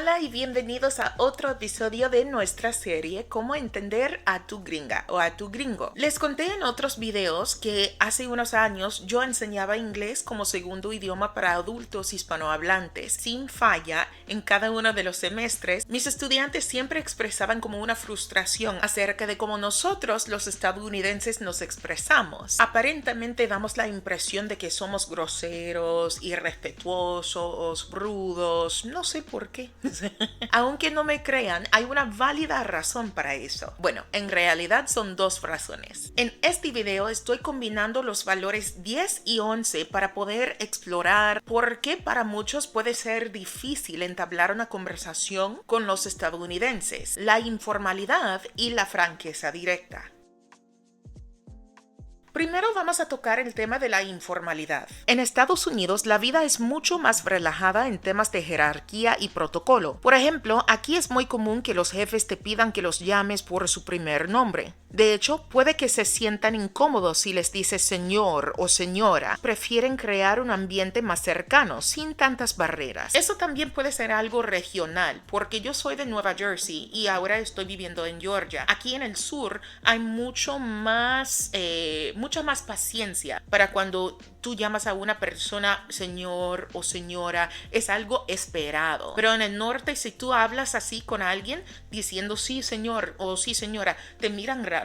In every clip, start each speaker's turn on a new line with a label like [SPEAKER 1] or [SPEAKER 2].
[SPEAKER 1] Hola y bienvenidos a otro episodio de nuestra serie Cómo entender a tu gringa o a tu gringo. Les conté en otros videos que hace unos años yo enseñaba inglés como segundo idioma para adultos hispanohablantes sin falla en cada uno de los semestres. Mis estudiantes siempre expresaban como una frustración acerca de cómo nosotros los estadounidenses nos expresamos. Aparentemente damos la impresión de que somos groseros, irrespetuosos, rudos, no sé por qué. Aunque no me crean, hay una válida razón para eso. Bueno, en realidad son dos razones. En este video estoy combinando los valores 10 y 11 para poder explorar por qué para muchos puede ser difícil entablar una conversación con los estadounidenses, la informalidad y la franqueza directa. Primero vamos a tocar el tema de la informalidad. En Estados Unidos la vida es mucho más relajada en temas de jerarquía y protocolo. Por ejemplo, aquí es muy común que los jefes te pidan que los llames por su primer nombre. De hecho, puede que se sientan incómodos si les dices señor o señora. Prefieren crear un ambiente más cercano, sin tantas barreras. Eso también puede ser algo regional, porque yo soy de Nueva Jersey y ahora estoy viviendo en Georgia. Aquí en el sur hay mucha más paciencia para cuando tú llamas a una persona señor o señora, es algo esperado. Pero en el norte, si tú hablas así con alguien diciendo sí señor o sí señora, te miran raro.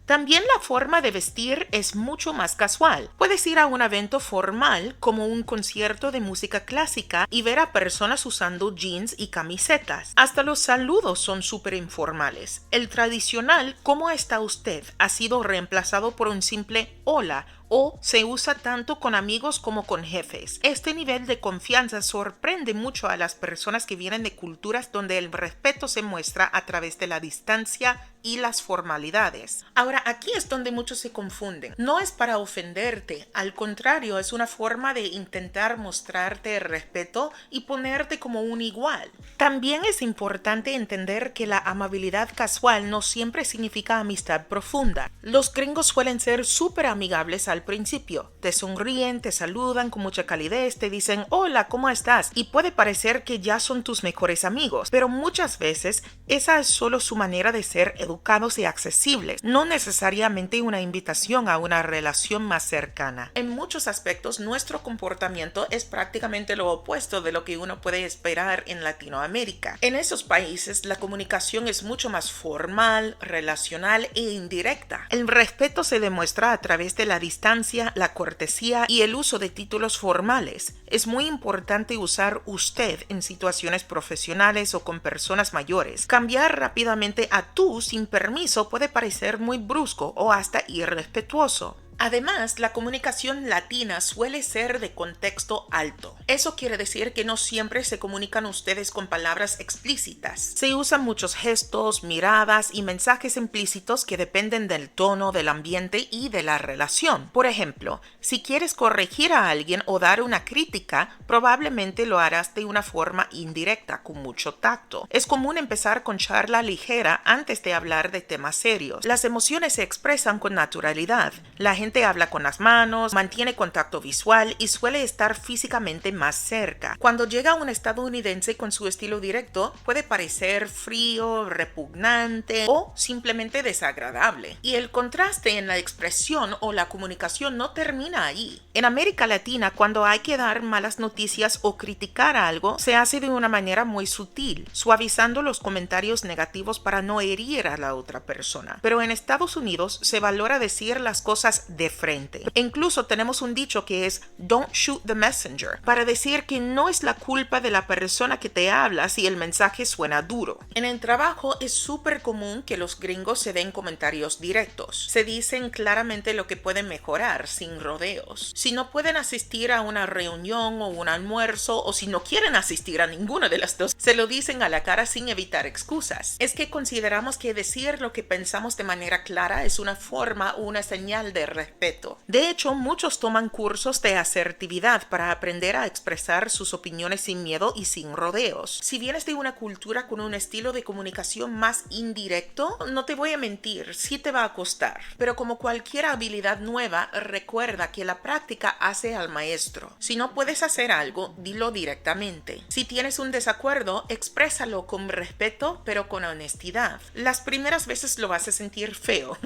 [SPEAKER 1] También la forma de vestir es mucho más casual. Puedes ir a un evento formal como un concierto de música clásica y ver a personas usando jeans y camisetas. Hasta los saludos son súper informales. El tradicional ¿cómo está usted? Ha sido reemplazado por un simple hola o se usa tanto con amigos como con jefes. Este nivel de confianza sorprende mucho a las personas que vienen de culturas donde el respeto se muestra a través de la distancia y las formalidades. Ahora, aquí es donde muchos se confunden. No es para ofenderte, al contrario, es una forma de intentar mostrarte respeto y ponerte como un igual. También es importante entender que la amabilidad casual no siempre significa amistad profunda. Los gringos suelen ser súper amigables al principio. Te sonríen, te saludan con mucha calidez, te dicen hola, ¿cómo estás? Y puede parecer que ya son tus mejores amigos, pero muchas veces esa es solo su manera de ser educados y accesibles, no necesariamente una invitación a una relación más cercana. En muchos aspectos, nuestro comportamiento es prácticamente lo opuesto de lo que uno puede esperar en Latinoamérica. En esos países, la comunicación es mucho más formal, relacional e indirecta. El respeto se demuestra a través de la distancia, la cortesía y el uso de títulos formales. Es muy importante usar usted en situaciones profesionales o con personas mayores. Cambiar rápidamente a tú sin permiso puede parecer muy brusco o hasta irrespetuoso. Además, la comunicación latina suele ser de contexto alto. Eso quiere decir que no siempre se comunican ustedes con palabras explícitas. Se usan muchos gestos, miradas y mensajes implícitos que dependen del tono, del ambiente y de la relación. Por ejemplo, si quieres corregir a alguien o dar una crítica, probablemente lo harás de una forma indirecta, con mucho tacto. Es común empezar con charla ligera antes de hablar de temas serios. Las emociones se expresan con naturalidad. La gente habla con las manos, mantiene contacto visual y suele estar físicamente más cerca. Cuando llega un estadounidense con su estilo directo, puede parecer frío, repugnante o simplemente desagradable. Y el contraste en la expresión o la comunicación no termina ahí. En América Latina, cuando hay que dar malas noticias o criticar algo, se hace de una manera muy sutil, suavizando los comentarios negativos para no herir a la otra persona. Pero en Estados Unidos se valora decir las cosas de frente. E incluso tenemos un dicho que es "Don't shoot the messenger", para decir que no es la culpa de la persona que te habla si el mensaje suena duro. En el trabajo es súper común que los gringos se den comentarios directos. Se dicen claramente lo que pueden mejorar, sin rodeos. Si no pueden asistir a una reunión o un almuerzo, o si no quieren asistir a ninguna de las dos, se lo dicen a la cara sin evitar excusas. Es que consideramos que decir lo que pensamos de manera clara es una forma o una señal de respeto respeto. De hecho, muchos toman cursos de asertividad para aprender a expresar sus opiniones sin miedo y sin rodeos. Si vienes de una cultura con un estilo de comunicación más indirecto, no te voy a mentir, sí te va a costar. Pero como cualquier habilidad nueva, recuerda que la práctica hace al maestro. Si no puedes hacer algo, dilo directamente. Si tienes un desacuerdo, exprésalo con respeto, pero con honestidad. Las primeras veces lo vas a sentir feo,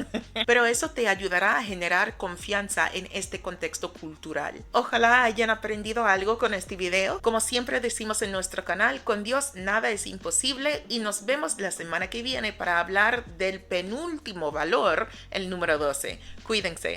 [SPEAKER 1] pero eso te ayudará a generar confianza en este contexto cultural. Ojalá hayan aprendido algo con este video. Como siempre decimos en nuestro canal, con Dios nada es imposible y nos vemos la semana que viene para hablar del penúltimo valor, el número 12. Cuídense.